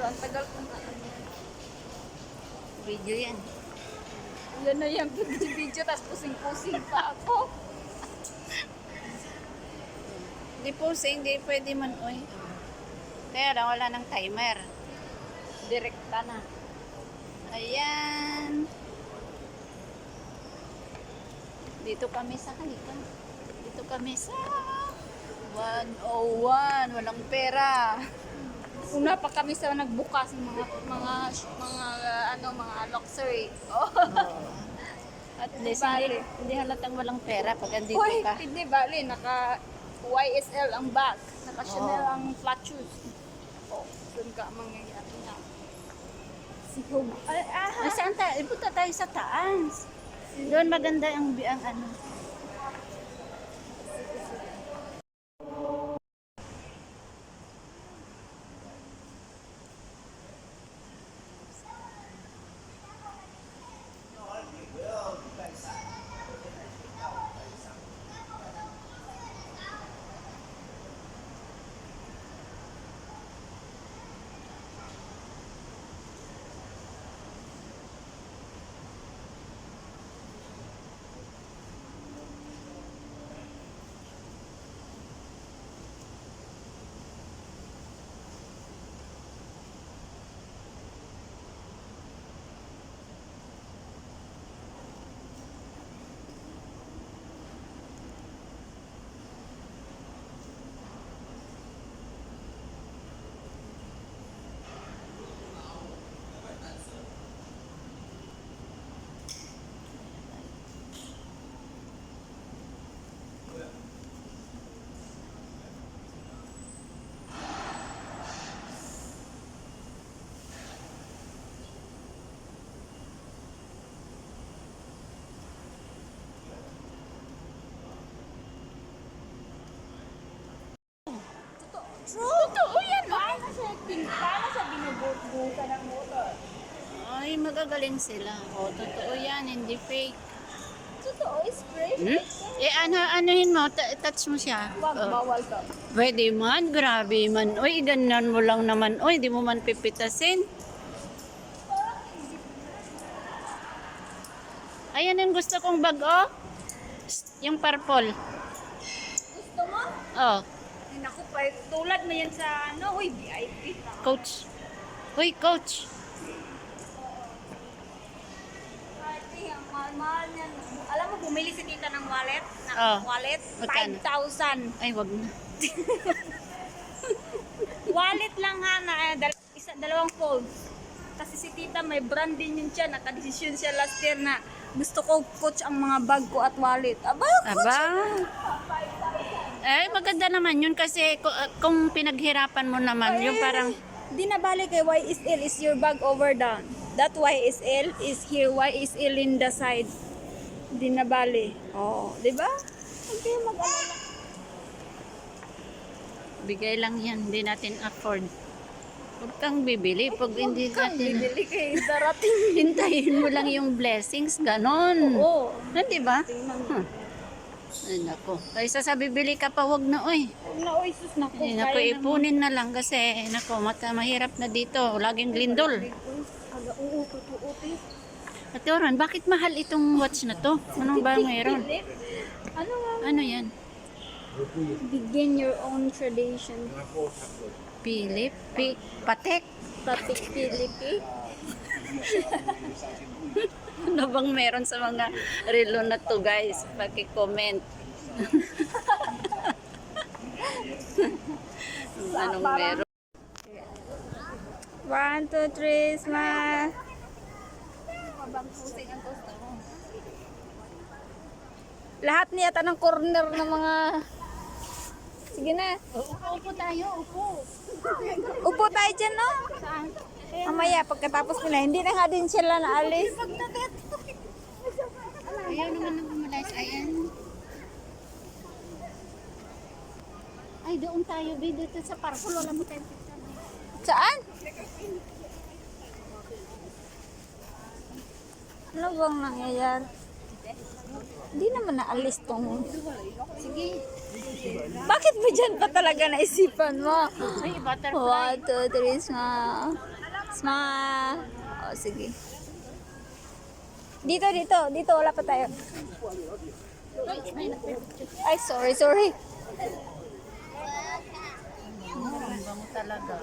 Ang tagal ko na. Video yan. Yan na yan, video, tapos pusing-pusing pa ako. Di posing, di pwede man, oy. Kaya lang, wala ng timer. Direkta na. Ayan. Dito kami sa halika. Dito kami sa 101. Walang pera. Una pa kami sa nagbukas ng mga luxury. Oh. At least, hindi halatang walang pera pag andito Uy, ka. hindi bali, naka YSL ang bag, naka Chanel ang flat shoes. Oh, doon ka mangyayari na. Siguro. Ay, saan tayo? Ipunta tayo sa taas. Doon maganda ang ano. Totoo yan, paano siya binubuka ng motor? Ay, magagaling sila. O, totoo yan, hindi fake. Totoo, spray. Eh, anuhin mo, touch mo siya. Wag, Oh. bawal ka. Pwede man, grabe man. Uy, ganyan mo lang naman. Uy, di mo man pipitasin. Ayan ang gusto kong bag, oh. Yung purple. Gusto mo? Oh, Ay, naku, tulad mo yan sa, VIP na. coach. Uy, coach. Ate, ang mahal-mahal niyan. Alam mo, bumili si tita ng wallet? Oh. Wallet? Magkano? 5,000. Ay, wag na. Wallet lang ha, na dalawang folds. Kasi si tita may brand din yun siya. Nakadesisyon siya last year na gusto ko coach ang mga bag ko at wallet. Aba, Aba. Eh, maganda naman yun kasi kung pinaghirapan mo naman, yung parang, di na bali kay YSL is your bag over down. That YSL is here, YSL in the side. Di na bali. Oh, di ba? Huwag kayo mag-alala. bigay lang yan, hindi natin afford. Huwag kang bibili pag hindi Kang natin. bibili kay darating. Hintayin mo lang yung blessings, ganon. Oo. Di ba? Tingnan. Ay, nako. Kaysa sa bibili ka pa, wag na, oy. Huwag na, oy, sus, naku. Ay, nako, kaya naman. ipunin na lang kasi, nako, mahirap na dito. Laging lindol. Aga, oo, totoo, te. At Oran, bakit mahal itong watch na to? Anong ba mayroon? Philip, ano nga? Ano yan? Begin your own tradition. Philip? Patek? Patik Philip, eh. Ano bang meron sa mga relo na to, guys? Paki-comment. Anong meron? 1, 2, 3, smile. Lahat niya ng corner ng mga... Sige na. Upo tayo, upo. Upo tayo dyan, no? Saan? Mamaya, pagkatapos nila, hindi na nga din sila naalis. Ayaw naman na bumalas. Ayan. Ay, doon tayo, B. Dito sa parkour. Wala mo tayong picture. Saan? Ano bang nangyayari? Hindi naman naalis tong... Sige. Bakit ba dyan pa talaga naisipan mo? Ay, butterfly. 1, 2, 3, smile. Smile. O, sige. Dito, dito. Dito, wala pa tayo. Ay, sorry, sorry. Ang bango talaga.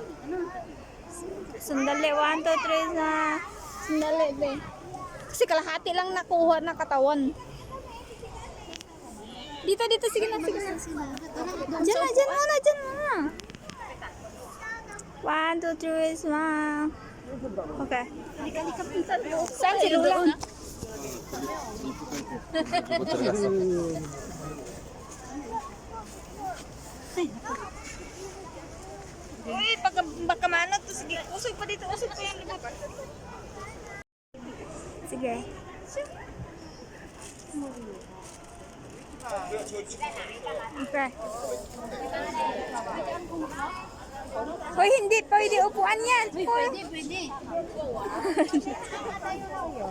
Sandali, 1, 2, 3, na. Sandali, be. Kasi kalahati lang nakuha na katawan. Dito, dito. Sige na, sige na. Diyan na, diyan muna, diyan muna. 1, 2, 3, smile. Okay. Saan si Lula? Uy, baka manot to. Sige, usog pa dito. Usog pa yan. Sige. Okay. Hoy, hindi pwede upuan yan. Hoy. Pwede, pwede.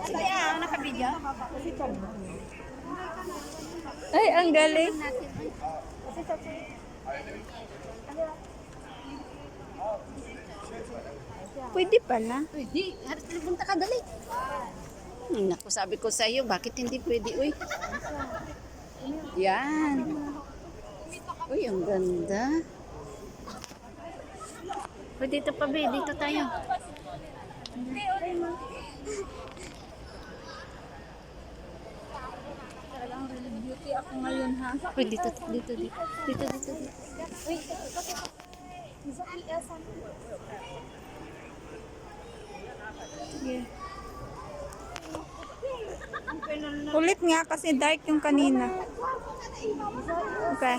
Kaya, nakabidyo? Ay, ang galing. Pwede pala. Pwede. Harap punta ka, dali. Naku, sabi ko sa iyo, bakit hindi pwede, uy? Yan. Uy, ang ganda. Pwede dito pa, be. Dito tayo. Talagang really beauty ako ngayon, ha? Uy, dito, dito, dito. Dito, dito, dito. Sige. Ulit nga kasi dark yung kanina. Okay.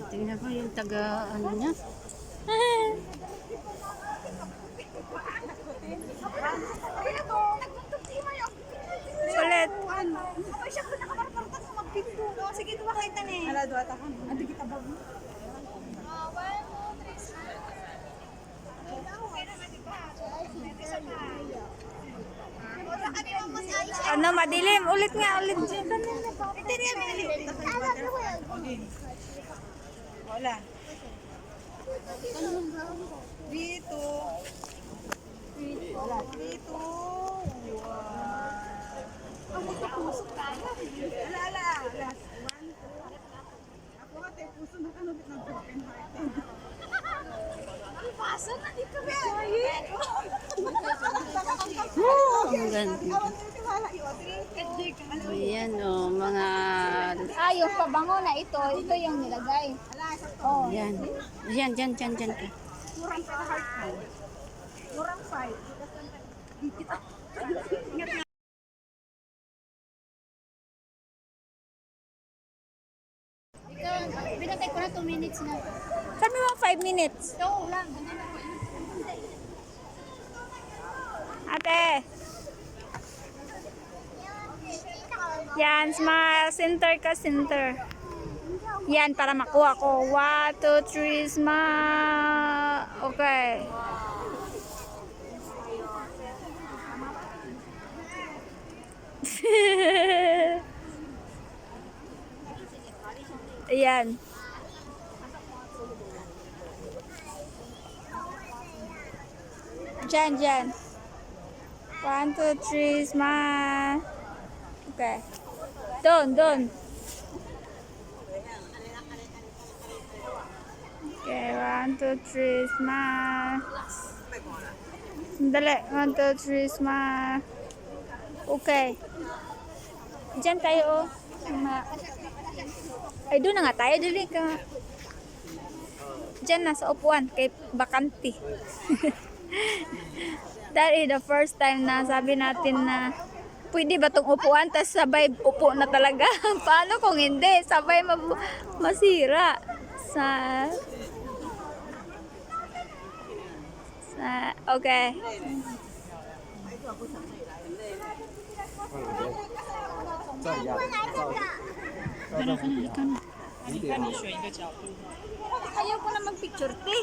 Tingnan mo yung taga, ano niya. Ulit. Sige, tuwa kayo tani. Ala, duwa ta ka. Adi kita ba? Ano, madilim. Ulit nga, ulit. Wala. Dito. Wala. Dito. Ala, ala. Last one. Ako nga tayo puso na kanubit ng broken heart. Pasa na dito ba? Ang ganda. Ayan, oh, mga... Ah, yung pabango na ito. Ito yung nilagay. Oh. Ayan. Ayan, dyan, dyan, dyan. Murang sa heart ko. Murang fight. Binatay ko na 2 minutes na. Sabi mo 5 minutes. Oo lang. Ate. Yan, smile. Center ka, center. Yan, para makuha ko. 1, 2, 3, smile. Okay. Ayan. Diyan, diyan. 1, 2, 3, smile. Okay. Doon, doon. Okay, 1, 2, 3, smile. Sandali. 1, 2, 3, smile. Okay. Diyan tayo, oh. Ay, doon na nga tayo. Dili ka. Diyan na sa upuan. Kay bakanti. That is the first time na sabi natin na pwede ba itong upuan tas sabay upo na talaga. Paano kung hindi? Sabay masira. Okay. Ayaw ko na mag-picture, te.